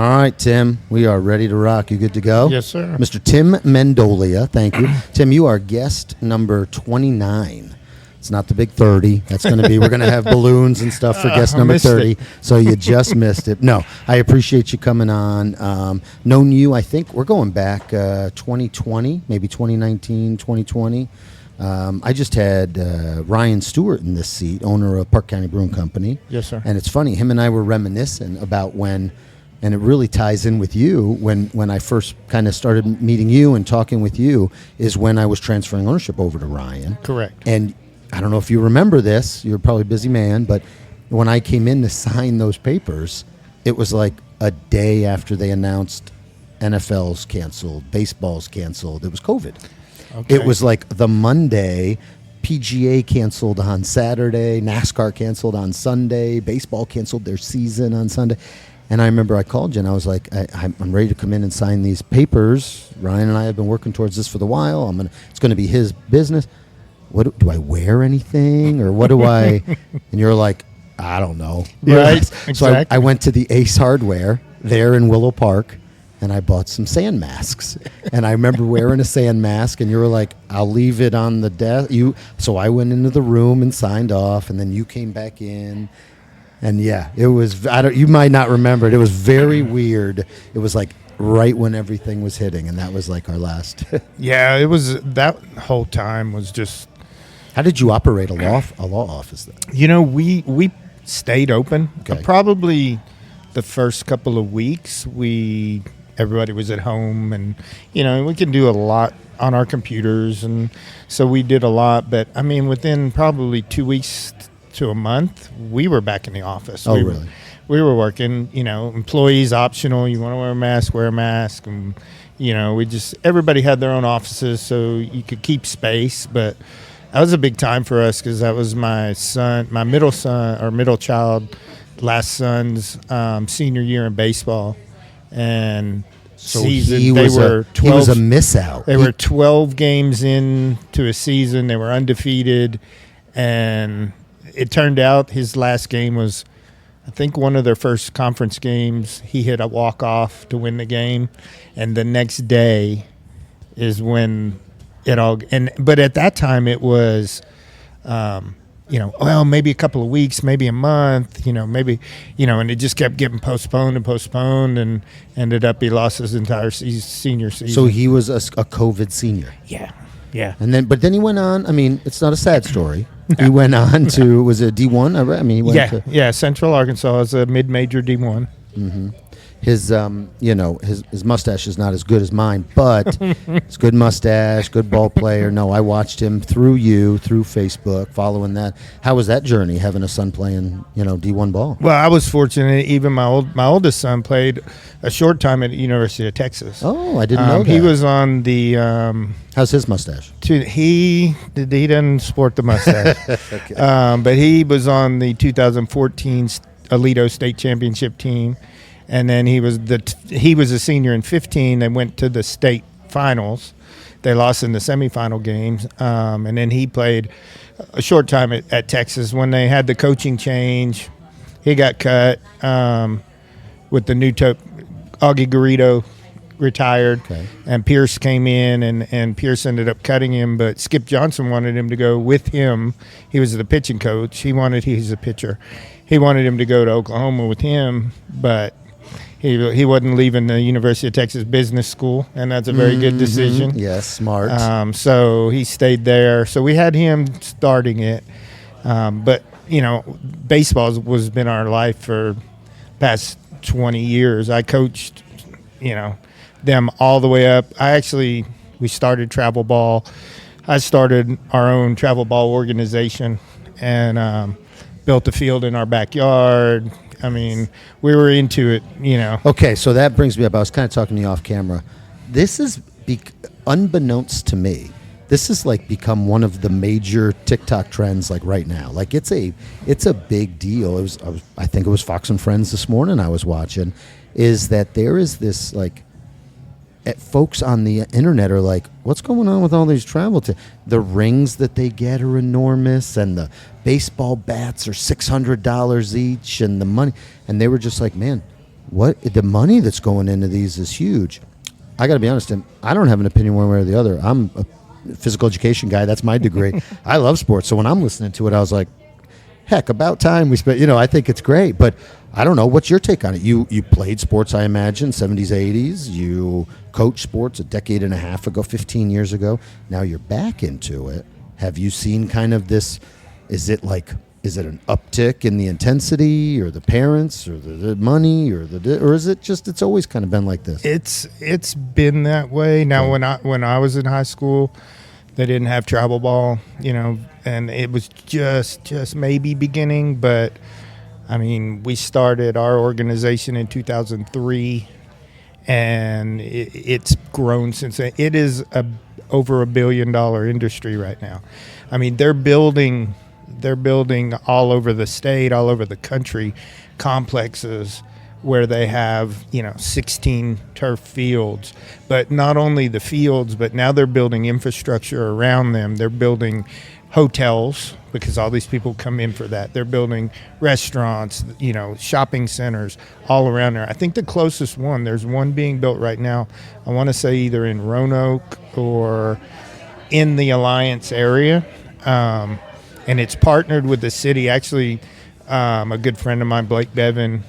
All right, Tim, we are ready to rock. You good to go? Yes, sir. Mr. Tim Mendolia, thank you. Tim, you are guest number 29. It's not the big 30. That's going to be, we're going to have balloons and stuff for guest number 30. So you just missed it. No, I appreciate you coming on. Known you, I think we're going back 2020, maybe 2019, 2020. I just had Ryan Stewart in this seat, owner of Park County Brewing Company. Yes, sir. And it's funny, him and I were reminiscing about when, and it really ties in with you, when I first kind of started meeting you and talking with you, is when I was transferring ownership over to Ryan. Correct. And I don't know if you remember this, you're probably a busy man, but when I came in to sign those papers, it was like a day after they announced NFL's canceled, baseball's canceled. It was COVID. Okay. It was like the Monday, PGA canceled on Saturday, NASCAR canceled on Sunday, baseball canceled their season on Sunday. And I remember I called you and I was like, I'm ready to come in and sign these papers. Ryan and I have been working towards this for the while. It's going to be his business. What do I wear anything or what do I? And you're like, I don't know. Right. Exactly. So I went to the Ace Hardware there in Willow Park and I bought some sand masks. And I remember wearing a sand mask and you were like, I'll leave it on the desk. So I went into the room and signed off and then you came back in. And yeah, it was, you might not remember it. It was very weird. It was like right when everything was hitting, and that was like our last. Yeah, it was, that whole time was just. How did you operate a law office then? You know, we stayed open. Okay. Probably the first couple of weeks, everybody was at home, and you know, we can do a lot on our computers, and so we did a lot. But I mean, within probably 2 weeks to a month, we were back in the office. Oh, really? We were working, you know, employees optional. You want to wear a mask. And, you know, everybody had their own offices so you could keep space. But that was a big time for us because that was my middle child, last son's senior year in baseball. And So season, he was a miss out. They were 12 games into a season. They were undefeated. And it turned out his last game was, I think, one of their first conference games. He hit a walk-off to win the game, and the next day is when it all. But at that time, it was, you know, well, maybe a couple of weeks, maybe a month, you know, maybe, you know, and it just kept getting postponed, and ended up he lost his entire senior season. So he was a COVID senior. Yeah. Yeah. But then he went on. I mean, it's not a sad story. He went on to, was it D1? I mean, he went to Central Arkansas is a mid-major D1. Mm-hmm. His, you know, his mustache is not as good as mine, but it's good mustache, good ball player. No, I watched him through Facebook, following that. How was that journey, having a son playing, you know, D1 ball? Well, I was fortunate. Even my oldest son played a short time at the University of Texas. Oh, I didn't know that. He was on the. How's his mustache? He doesn't sport the mustache. Okay. But he was on the 2014 Alito State Championship team. And then he was a senior in 15. They went to the state finals. They lost in the semifinal games. And then he played a short time at Texas. When they had the coaching change, he got cut with the new Augie Garrido retired. Okay. And Pierce came in, and Pierce ended up cutting him. But Skip Johnson wanted him to go with him. He was the pitching coach. He's a pitcher. He wanted him to go to Oklahoma with him, but he wasn't leaving the University of Texas Business School, and that's a very good decision. Yes, smart. So he stayed there. So we had him starting it. But, you know, baseball has been our life for past 20 years. I coached, you know, them all the way up. We started travel ball. I started our own travel ball organization and built a field in our backyard. I mean, we were into it, you know. Okay, so that brings me up. I was kind of talking to you off camera. This is, unbeknownst to me, this has like become one of the major TikTok trends like right now. Like it's a big deal. I think it was Fox and Friends this morning I was watching, is that there is this like, folks on the internet are like, what's going on with all these travel? The rings that they get are enormous, and the baseball bats are $600 each, and the money. And they were just like, man, what the money that's going into these is huge. I got to be honest, Tim, I don't have an opinion one way or the other. I'm a physical education guy. That's my degree. I love sports. So when I'm listening to it, I was like, heck, about time we spent, I think it's great. But I don't know. What's your take on it? You played sports, I imagine, 70s, 80s. You coached sports a decade and a half ago, 15 years ago. Now you're back into it. Have you seen kind of this? Is it an uptick in the intensity or the parents or the money or is it just it's always kind of been like this? It's been that way. Now, when I was in high school, they didn't have travel ball, and it was just maybe beginning. But I mean, we started our organization in 2003, and it's grown since then. It is over $1 billion industry right now. I mean, they're building all over the state, all over the country, complexes where they have, 16 turf fields. But not only the fields, but now they're building infrastructure around them. They're building hotels because all these people come in for that. They're building restaurants, shopping centers all around there. I think the closest one, there's one being built right now, I want to say either in Roanoke or in the Alliance area. And it's partnered with the city. Actually, a good friend of mine, Blake Bevan,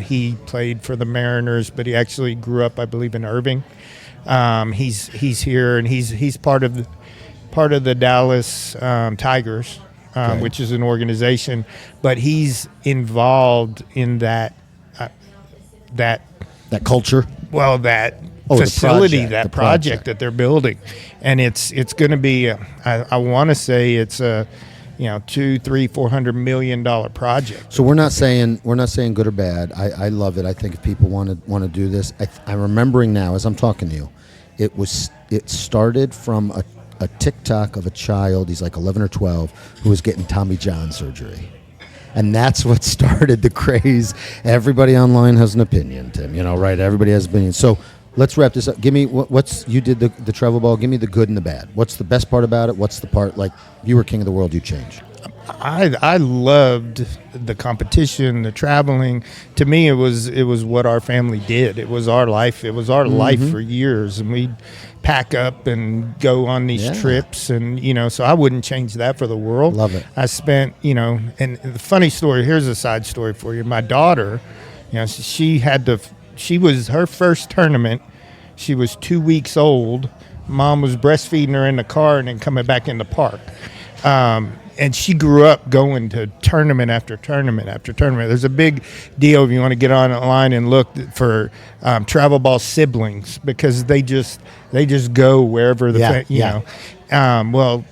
he played for the Mariners, but he actually grew up, I believe, in Irving. He's here, and he's part of the Dallas Tigers, which is an organization. But he's involved in that culture. Well, that facility, that project that they're building, and it's going to be. I want to say it's a. $200-400 million project. So we're not saying good or bad. I love it. I think if people want to do this, I'm remembering now as I'm talking to you, it started from a TikTok of a child. He's like 11 or 12 who was getting Tommy John surgery. And that's what started the craze. Everybody online has an opinion, Tim. Right? Everybody has an opinion. So let's wrap this up. Give me you did the travel ball. Give me the good and the bad. What's the best part about it? What's the part like you were king of the world? You changed. I loved the competition, the traveling. To me, it was what our family did. It was our life. It was our life for years, and we'd pack up and go on these trips, and so I wouldn't change that for the world. Love it. I spent, and the funny story. Here's a side story for you. My daughter, she was her first tournament. She was 2 weeks old. Mom was breastfeeding her in the car and then coming back in the park. And she grew up going to tournament after tournament after tournament. There's a big deal if you want to get online and look for travel ball siblings because they just go wherever well,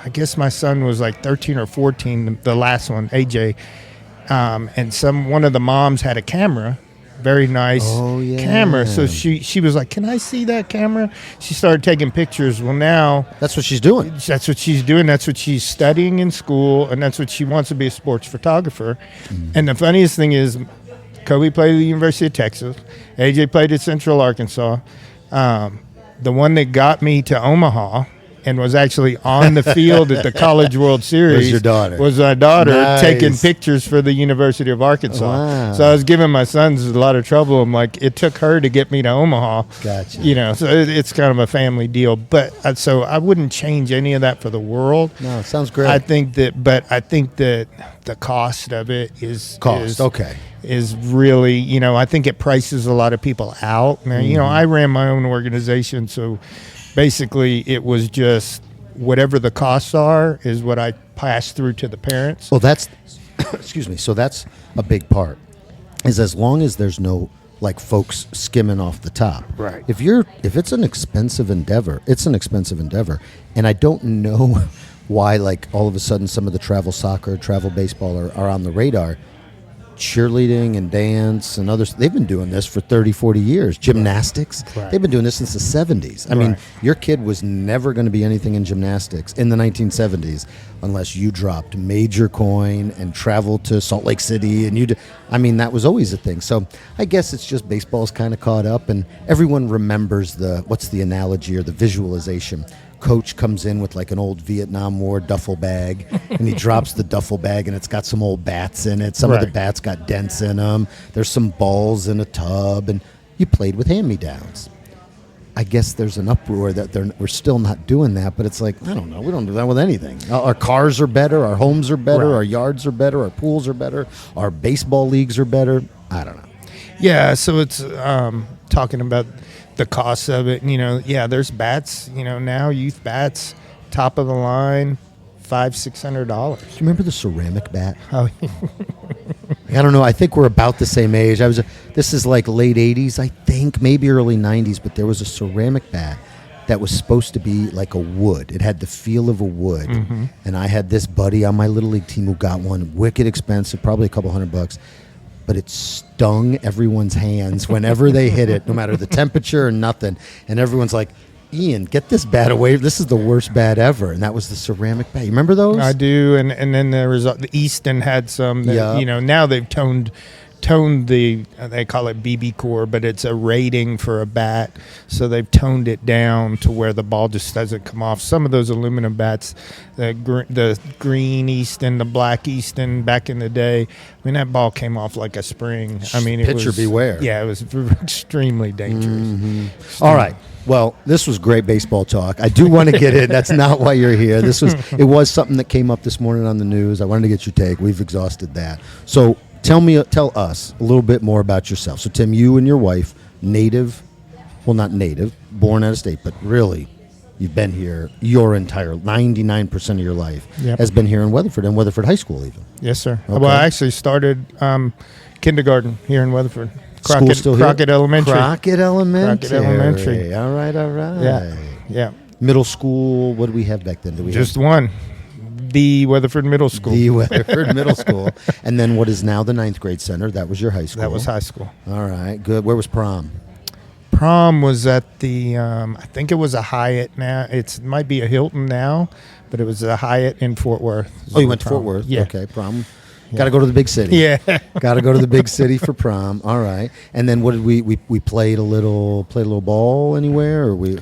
I guess my son was like 13 or 14, the last one, AJ, and one of the moms had a camera. Very nice camera. So she was like, "Can I see that camera?" She started taking pictures. Well, now that's what she's doing. That's what she's doing. That's what she's studying in school, and that's what she wants to be a sports photographer. And the funniest thing is, Kobe played at the University of Texas. AJ played at Central Arkansas. The one that got me to Omaha and was actually on the field at the College World Series was your daughter. Was my daughter nice. Taking pictures for the University of Arkansas. Wow. So I was giving my sons a lot of trouble. I'm like, it took her to get me to Omaha. Gotcha. So it's kind of a family deal. But so I wouldn't change any of that for the world. No, it sounds great. I think that the cost of it is really, I think it prices a lot of people out. Now, I ran my own organization, so basically it was just whatever the costs are is what I pass through to the parents. Well, that's excuse me. So that's a big part. Is as long as there's no like folks skimming off the top. Right. If it's an expensive endeavor, it's an expensive endeavor, and I don't know why like all of a sudden some of the travel soccer, travel baseball are on the radar. Cheerleading and dance and others, they've been doing this for 30, 40 years. Gymnastics, they've been doing this since the 70s. I mean, your kid was never going to be anything in gymnastics in the 1970s unless you dropped major coin and traveled to Salt Lake City. And that was always a thing. So I guess it's just baseball's kind of caught up and everyone remembers what's the analogy or the visualization? coach comes in with like an old Vietnam War duffel bag, and he drops the duffel bag, and it's got some old bats in it. Some of the Right. bats got dents in them. There's some balls in a tub, and you played with hand-me-downs. I guess there's an uproar that we're still not doing that, but it's like, I don't know. We don't do that with anything. Our cars are better. Our homes are better. Right. Our yards are better. Our pools are better. Our baseball leagues are better. I don't know. Yeah, so it's talking about the cost of it. There's bats. Now youth bats, top of the line, $500-$600. Do you remember the ceramic bat? Oh, I don't know. I think we're about the same age. This is like late 80s, I think, maybe early 90s, but there was a ceramic bat that was supposed to be like a wood. It had the feel of a wood. Mm-hmm. And I had this buddy on my Little League team who got one, wicked expensive, probably a couple $100. But it stung everyone's hands whenever they hit it, no matter the temperature or nothing. And everyone's like, Ian, get this bat away. This is the worst bat ever. And that was the ceramic bat. You remember those? I do, and then there was the Easton had some. That, Yeah. Now they've toned the they call it BB core, but it's a rating for a bat. So they've toned it down to where the ball just doesn't come off. Some of those aluminum bats, the green Easton, the black Easton, back in the day, that ball came off like a spring. It Pitcher was, beware. Yeah, it was extremely dangerous. Mm-hmm. All right. Well, this was great baseball talk. I do want to get in. That's not why you're here. It was something that came up this morning on the news. I wanted to get your take. We've exhausted that. So tell us a little bit more about yourself. So Tim, you and your wife, not native, born out of state, but really you've been here your entire 99% of your life Yep. has been here in Weatherford and Weatherford High School even. Yes, sir. Okay. Well, I actually started kindergarten here in Weatherford. School still here? Crockett Elementary. Crockett Elementary. Crockett Elementary. All right. Yeah. Middle school, what do we have back then? Do we Just have one. The Weatherford Middle School. the Weatherford Middle School? And then what is now the 9th grade center? That was your high school. That was high school. All right, good. Where was prom? Prom was at the, I think it was a Hyatt now. It might be a Hilton now, but it was a Hyatt in Fort Worth. Oh, you went to Fort Worth? Yeah. Okay, prom. Got to go to the big city. Yeah. Got to go to the big city for prom. All right. And then what did we played a little ball anywhere, or we?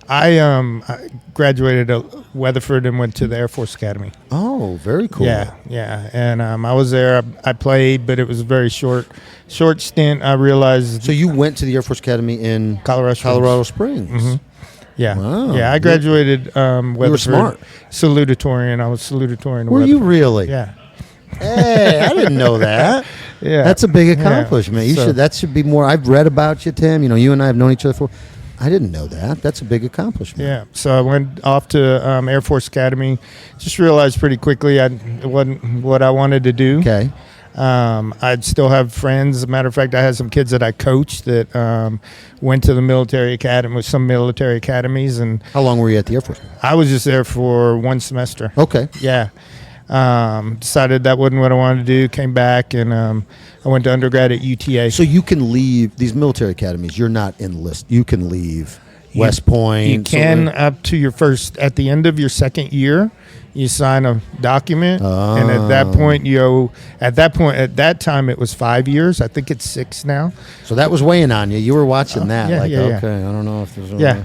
I graduated at Weatherford and went to the Air Force Academy. Oh, very cool. Yeah. And I was there. I played, but it was a very short stint. I realized. So you went to the Air Force Academy in Colorado Springs. Mm-hmm. Yeah. Wow. Yeah, I graduated Weatherford. You were smart. Salutatorian. I was salutatorian. Were you really? Yeah. Hey, I didn't know that. Yeah. That's a big accomplishment. Yeah. That should be more. I've read about you, Tim. You and I have known each other for. I didn't know that. That's a big accomplishment. Yeah. So I went off to Air Force Academy. Just realized pretty quickly it wasn't what I wanted to do. Okay. I'd still have friends. As a matter of fact, I had some kids that I coached that went to the military academy, with some military academies, and How long were you at the Air Force? I was just there for one semester. Okay. Yeah. Decided that wasn't what I wanted to do. Came back and I went to undergrad at UTA. So you can leave these military academies. You're not enlisted. You can leave West Point. You can up to at the end of your second year, you sign a document, and at that time it was 5 years. I think it's 6 now. So that was weighing on you. You were watching that. yeah, yeah. Okay, I don't know if there's. Yeah.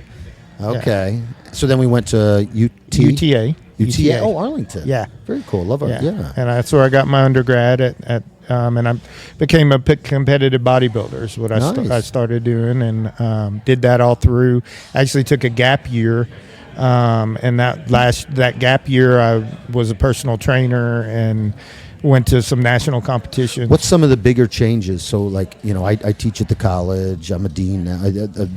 Okay. So then we went to UTA. UTA. Oh, Arlington. Yeah. Very cool. Love it. Yeah. And that's where I got my undergrad and I became a competitive bodybuilder is what Nice. I started doing, and did that all through. Actually took a gap year, and that gap year I was a personal trainer and went to some national competitions. What's some of the bigger changes? So, I teach at the college. I'm a dean now,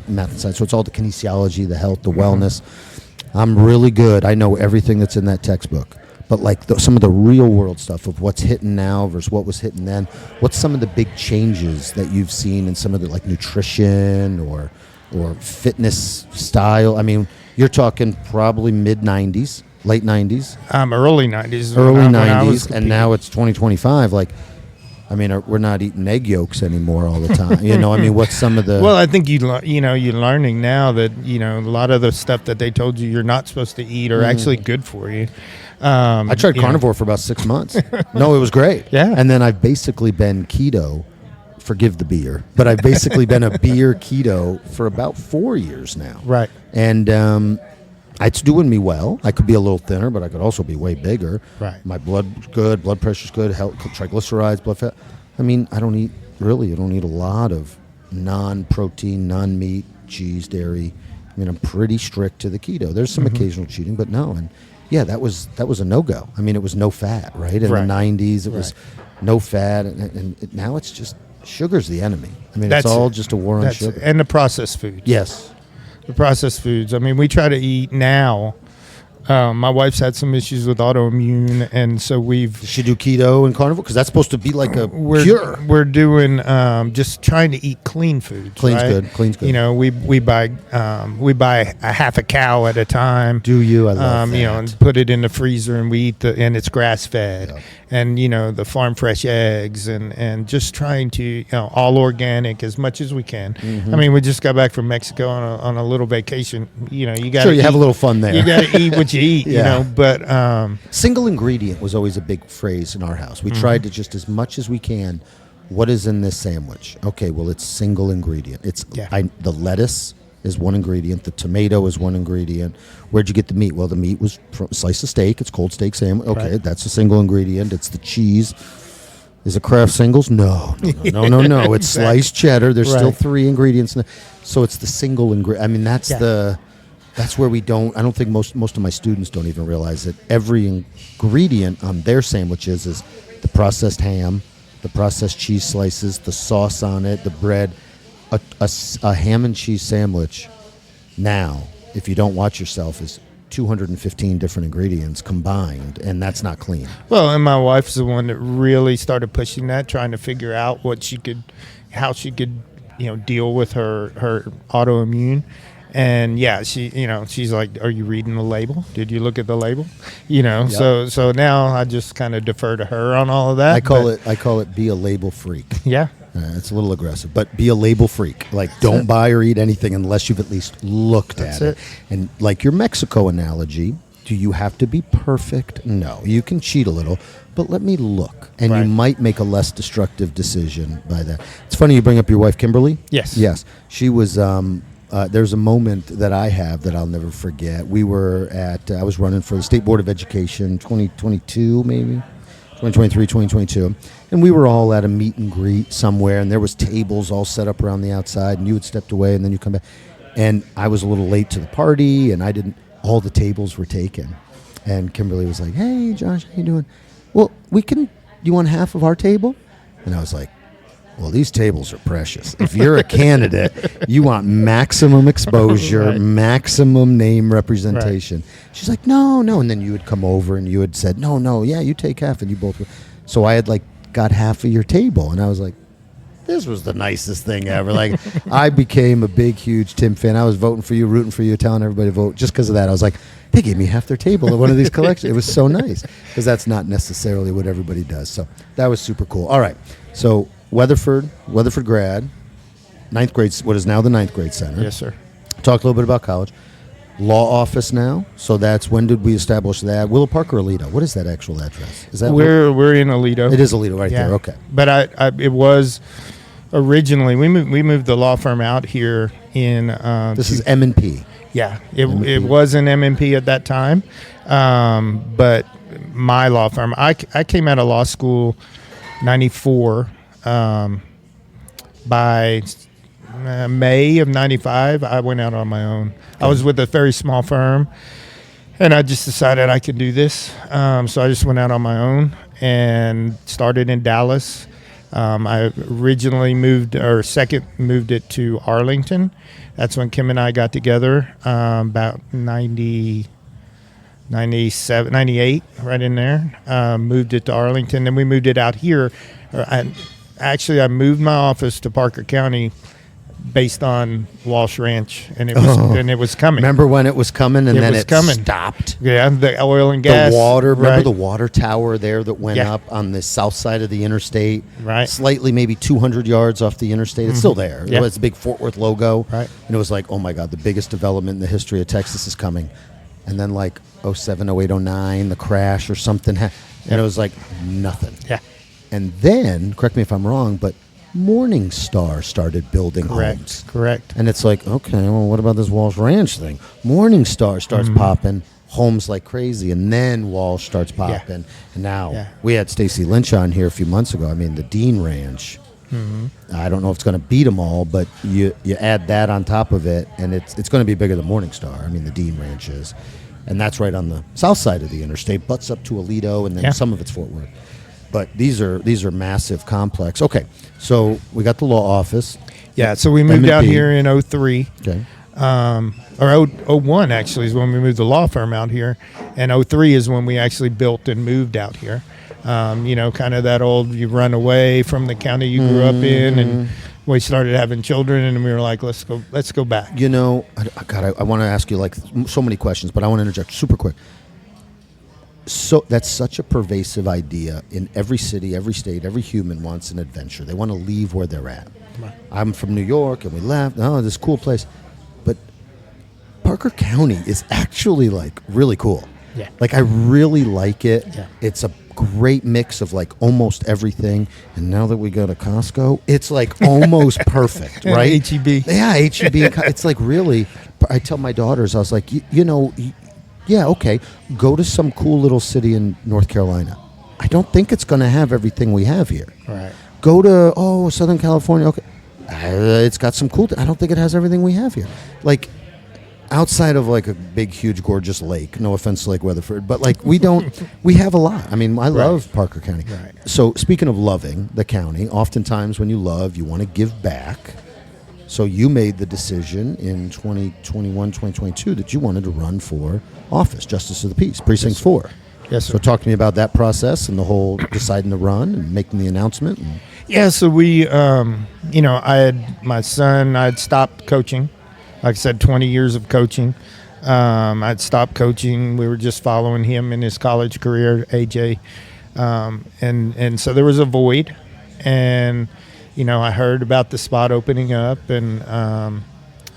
math and science. So it's all the kinesiology, the health, the wellness. I'm really good. I know everything that's in that textbook. But some of the real world stuff of what's hitting now versus what was hitting then. What's some of the big changes that you've seen in some of the nutrition or fitness style? I mean, you're talking probably mid 90s, late 90s, early 90s. early when I was 90s, and competing. now it's 2025. We're not eating egg yolks anymore all the time. What's some of the? Well, I think you're learning now that a lot of the stuff that they told you you're not supposed to eat are actually good for you. I tried carnivore for about 6 months. No, it was great. Yeah. And then I've basically been keto. Forgive the beer, but I've basically been a beer keto for about 4 years now. Right. And It's doing me well. I could be a little thinner, but I could also be way bigger. Right. My blood's good, blood pressure's good, triglycerides, blood fat. I mean, I don't eat a lot of non-protein, non-meat, cheese, dairy. I mean, I'm pretty strict to the keto. There's some occasional cheating, but no. And yeah, that was a no-go. I mean, it was no fat, right? In the 90s, it was no fat, and now it's just sugar's the enemy. I mean, it's all just a war on sugar. And the processed foods. Yes. The processed foods. I mean, we try to eat now. My wife's had some issues with autoimmune, and so Does she do keto and carnivore? Because that's supposed to be like a cure. We're doing just trying to eat clean foods. Clean's right? good. Clean's good. You know, we buy a half a cow at a time. Do you? I love that. You know, and put it in the freezer, and we eat and it's grass fed, and you know, the farm fresh eggs, and just trying to all organic as much as we can. I mean, we just got back from Mexico on a little vacation. You know, you got you have a little fun there. You got to eat what you eat. You know, but single ingredient was always a big phrase in our house. We tried to just as much as we can. What is in this sandwich? Okay, well, it's single ingredient. It's the lettuce is one ingredient. The tomato is one ingredient. Where'd you get the meat? Well, the meat was from a slice of steak. It's cold steak sandwich. Okay, that's a single ingredient. It's the cheese. Is it Kraft Singles? No. It's sliced cheddar. There's still 3 ingredients. So it's the single ingredient. I mean, that's where I don't think most of my students don't even realize that every ingredient on their sandwiches is the processed ham, the processed cheese slices, the sauce on it, the bread. A ham and cheese sandwich now, if you don't watch yourself, is 215 different ingredients combined, and that's not clean. Well, and my wife's the one that really started pushing that, trying to figure out how she could deal with her autoimmune. And she's like, "Are you reading the label? Did you look at the label?" So now I just kind of defer to her on all of that. I call it be a label freak. Yeah. It's a little aggressive, but be a label freak. Like, don't buy or eat anything unless you've at least looked at it. And like your Mexico analogy, do you have to be perfect? No. You can cheat a little, but let me look. And you might make a less destructive decision by that. It's funny you bring up your wife, Kimberly. Yes. Yes. She was, there's a moment that I have that I'll never forget. We were I was running for the State Board of Education, 2022 maybe. 2023, 2022, and we were all at a meet and greet somewhere, and there was tables all set up around the outside, and you had stepped away, and then you come back, and I was a little late to the party, and all the tables were taken, and Kimberly was like, "Hey, Josh, how you doing? Well, you want half of our table?" And I was like, well, these tables are precious. If you're a candidate, you want maximum exposure, maximum name representation. She's like, no. And then you would come over and you had said, no, yeah, you take half. And you both were. So I had got half of your table. And I was like, this was the nicest thing ever. Like, I became a big, huge Tim fan. I was voting for you, rooting for you, telling everybody to vote. Just because of that, I was like, they gave me half their table at one of these collections. It was so nice because that's not necessarily what everybody does. So that was super cool. All right. So Weatherford grad, 9th grade, what is now the 9th grade center. Yes, sir. Talk a little bit about college. Law office now. So when did we establish that? Willow Park or Alito? What is that actual address? Is that we're in Alito? It is Alito right there. Okay. But it was originally we moved the law firm out here in. This is M&P. Yeah, it was an M&P at that time, but my law firm. I came out of law school, 94. By May of 95, I went out on my own. I was with a very small firm, and I just decided I could do this. So I just went out on my own and started in Dallas. I originally moved it to Arlington. That's when Kim and I got together, about 90, 97, 98, right in there. Moved it to Arlington, then we moved it out here. I moved my office to Parker County based on Walsh Ranch, and it was coming. Remember when it was coming, and then it stopped? Yeah, the oil and gas. The water. Remember the water tower there that went up on the south side of the interstate? Right. Slightly, maybe 200 yards off the interstate. It's still there. Yeah. It was a big Fort Worth logo. Right. And it was like, oh my God, the biggest development in the history of Texas is coming. And then 07, 08, 09, the crash or something. And it was like nothing. Yeah. And then, correct me if I'm wrong, but Morningstar started building homes. Correct. And it's like, okay, well, what about this Walsh Ranch thing? Morningstar starts popping homes like crazy, and then Walsh starts popping. And now we had Stacy Lynch on here a few months ago. I mean, the Dean Ranch. I don't know if it's going to beat them all, but you add that on top of it, and it's going to be bigger than Morningstar. I mean, the Dean Ranch is. And that's right on the south side of the interstate, butts up to Aledo, and then some of it's Fort Worth. But these are massive complex. Okay, so we got the law office. Yeah, so we moved out here in 03. Okay. Or 01 actually is when we moved the law firm out here, and 03 is when we actually built and moved out here. Kind of that old, you run away from the county you grew up in, and we started having children, and we were like, let's go back. I want to ask you like so many questions, but I want to interject super quick. So that's such a pervasive idea in every city, every state. Every human wants an adventure. They want to leave where they're at. Right. I'm from New York, and we left. Oh, this cool place. But Parker County is actually like really cool. Yeah. Like I really like it. Yeah. It's a great mix of like almost everything. And now that we go to Costco, it's like almost perfect, right? H-E-B. Yeah, H-E-B. It's like really. I tell my daughters, I was like, yeah, okay, go to some cool little city in North Carolina. I don't think it's going to have everything we have here. Right. Go to, Southern California. Okay. It's got some cool, I don't think it has everything we have here. Like, outside of like a big, huge, gorgeous lake, no offense to Lake Weatherford, but like we have a lot. I mean, I love Parker County. Right. So speaking of loving the county, oftentimes when you love, you want to give back. So you made the decision in 2021, 2022 that you wanted to run for office, Justice of the Peace, Precinct 4. Yes, sir. So talk to me about that process and the whole deciding to run and making the announcement. Yeah, so we, I had my son, I'd stopped coaching. Like I said, 20 years of coaching. I'd stopped coaching. We were just following him in his college career, AJ. And so there was a void. And I heard about the spot opening up, and I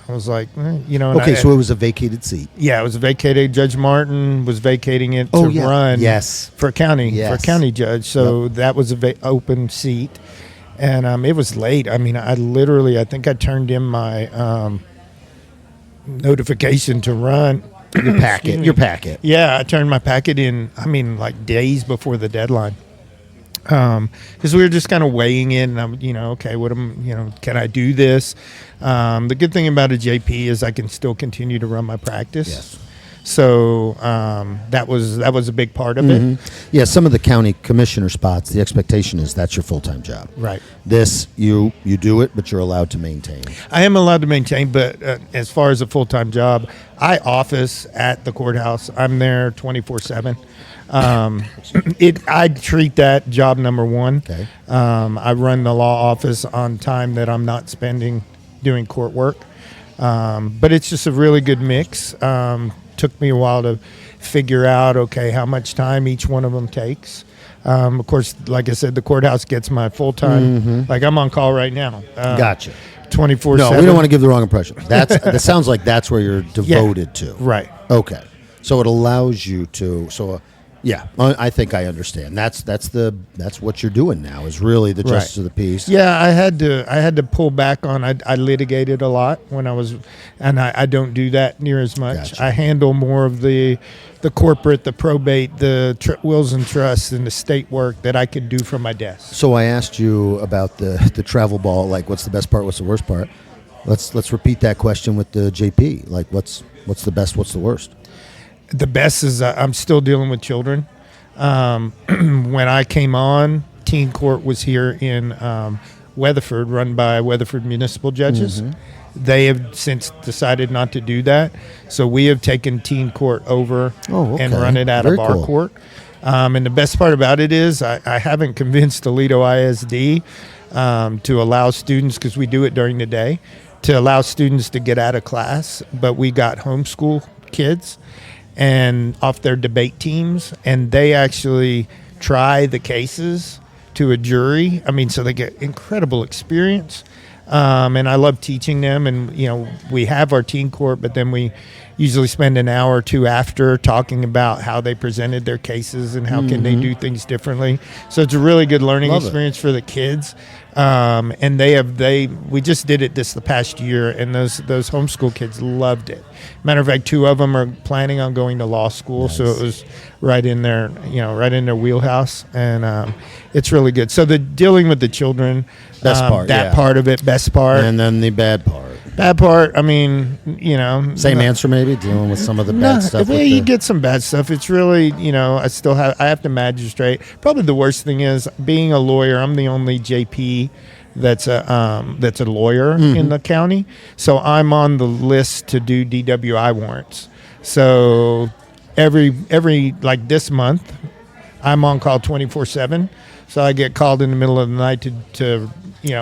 was like, Okay, so it was a vacated seat. Yeah, it was vacated. Judge Martin was vacating it to run for county judge. So that was a open seat, and it was late. I mean, I think I turned in my notification to run. Your packet. Yeah, I turned my packet in, like days before the deadline. Because we were just kind of weighing in, okay, can I do this? The good thing about a JP is I can still continue to run my practice. Yes. So that was a big part of it. Yeah, some of the county commissioner spots, the expectation is that's your full-time job. Right. This, you do it, but you're allowed to maintain. I am allowed to maintain, but as far as a full-time job, I office at the courthouse. I'm there 24/7. I treat that job number one. Okay. I run the law office on time that I'm not spending doing court work. But it's just a really good mix. Took me a while to figure out, okay, how much time each one of them takes. Of course, like I said, the courthouse gets my full-time. Like I'm on call right now. Gotcha. 24/7. No, we don't want to give the wrong impression. That sounds like that's where you're devoted to. Right. Okay. So it allows you to. Yeah, I think I understand. That's what you're doing now is really the justice of the peace. Yeah, I had to pull back on. I litigated a lot when I was, and I don't do that near as much. Gotcha. I handle more of the corporate, the probate, the wills and trusts, and the state work that I could do from my desk. So I asked you about the travel ball. Like, what's the best part? What's the worst part? Let's repeat that question with the JP. Like, what's the best? What's the worst? The best is I'm still dealing with children. When I came on, teen court was here in Weatherford, run by Weatherford municipal judges. They have since decided not to do that. So we have taken teen court over and run it out of our court. And the best part about it is I haven't convinced Aledo ISD to allow students, because we do it during the day, to allow students to get out of class. But we got homeschool kids and off their debate teams, and they actually try the cases to a jury. So they get incredible experience. And I love teaching them. And, we have our teen court, but then we usually spend an hour or two after talking about how they presented their cases and how can they do things differently. So it's a really good learning experience for the kids. And we just did it the past year, and those homeschool kids loved it. Matter of fact, 2 of them are planning on going to law school, Nice. so it was right in their wheelhouse, and it's really good. So the dealing with the children, Best part, yeah. part of it, best part. And then the bad part. Bad part, I mean, Same answer, maybe, dealing with some of the bad stuff. You get some bad stuff. It's really, I have to magistrate. Probably the worst thing is being a lawyer. I'm the only JP that's a lawyer in the county, so I'm on the list to do DWI warrants. So every like this month, I'm on call 24/7. So I get called in the middle of the night to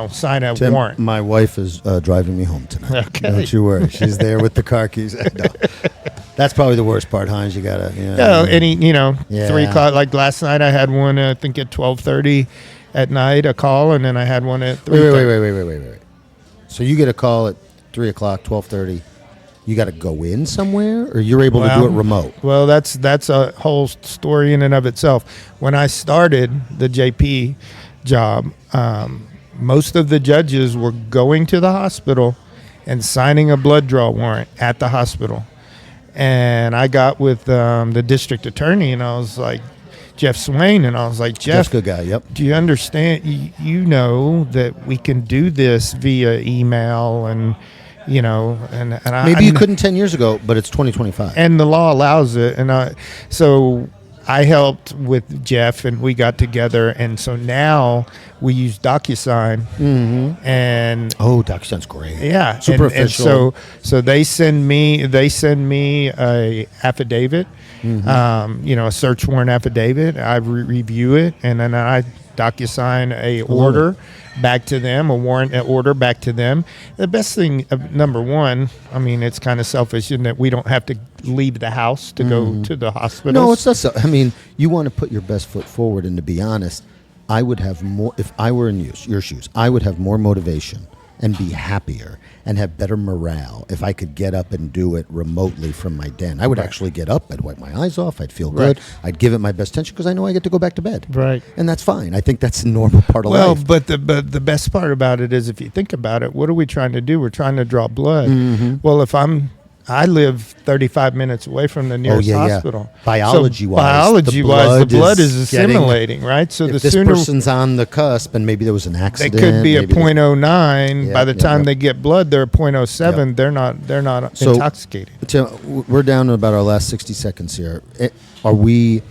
sign a Tim, warrant. my wife is driving me home tonight. Okay. Don't you worry. She's there with the car keys. No. That's probably the worst part, Hines. You gotta, 3 o'clock. Like last night, I had one. I think at 12:30 at night, a call, and then I had one at 3:30. Wait. So you get a call at 3 o'clock, 12:30. You got to go in somewhere, or you're able to do it remote? Well, that's a whole story in and of itself. When I started the JP job, most of the judges were going to the hospital and signing a blood draw warrant at the hospital. And I got with the district attorney, and I was like, Jeff Swain, and I was like, Jeff, Jeff's a good guy, yep. Do you understand? You know that we can do this via email and Maybe you couldn't 10 years ago, but it's 2025. and the law allows it. And so I helped with Jeff, and we got together, and so now we use DocuSign. And DocuSign's great. yeah, Super and official. so they send me a affidavit, a search warrant affidavit. I review it, and then I DocuSign a order back to them, a warrant order back to them. The best thing, number one, I mean, it's kind of selfish in that we don't have to leave the house to go to the hospital. No, it's not so. I mean, you want to put your best foot forward, and to be honest, I would have more, if I were in your shoes, I would have more motivation and be happier and have better morale if I could get up and do it remotely from my den. I would actually get up, I'd wipe my eyes off, I'd feel good, I'd give it my best attention because I know I get to go back to bed. Right. And that's fine. I think that's a normal part of life. But the best part about it is, if you think about it, what are we trying to do? We're trying to draw blood. Well, I live 35 minutes away from the nearest hospital. Biology-wise, the blood is assimilating, right? So if the this sooner person's on the cusp, and maybe there was an they accident, could be a maybe .09. By the time they get blood, they're a .07. They're not So- intoxicated. We're down to about our last 60 seconds here. Are we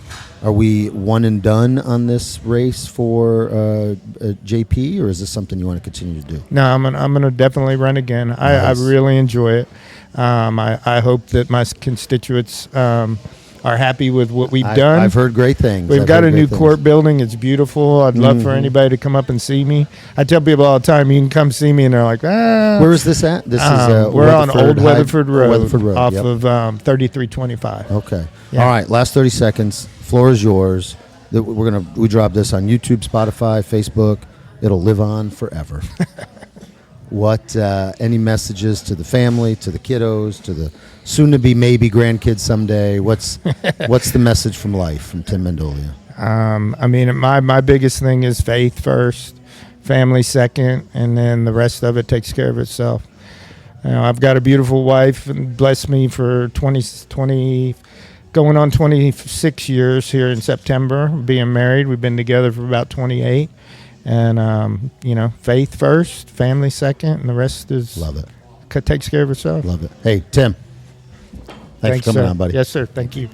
one and done on this race for JP, or is this something you want to continue to do? No, I'm gonna definitely run again. Nice. I really enjoy it. I hope that my constituents are happy with what we've done. I've heard great things. We've got a new court building. It's beautiful. I'd love for anybody to come up and see me. I tell people all the time, you can come see me, and they're like, Where is this at? This is we're on Old Weatherford Weatherford Road, off yep. of 3325. Okay. Yeah. All right. Last 30 seconds. Floor is yours. We drop this on YouTube, Spotify, Facebook. It'll live on forever. What any messages to the family, to the kiddos, to the soon-to-be maybe grandkids someday? What's the message from life from Tim Mendolia? I mean, my biggest thing is faith first, family second, and then the rest of it takes care of itself. I've got a beautiful wife, and blessed me for 20 going on 26 years here in September, being married. We've been together for about 28. And, faith first, family second, and the rest is Love it. Takes care of itself. Love it. Hey, Tim. Thanks for coming on, buddy. Yes, sir. Thank you.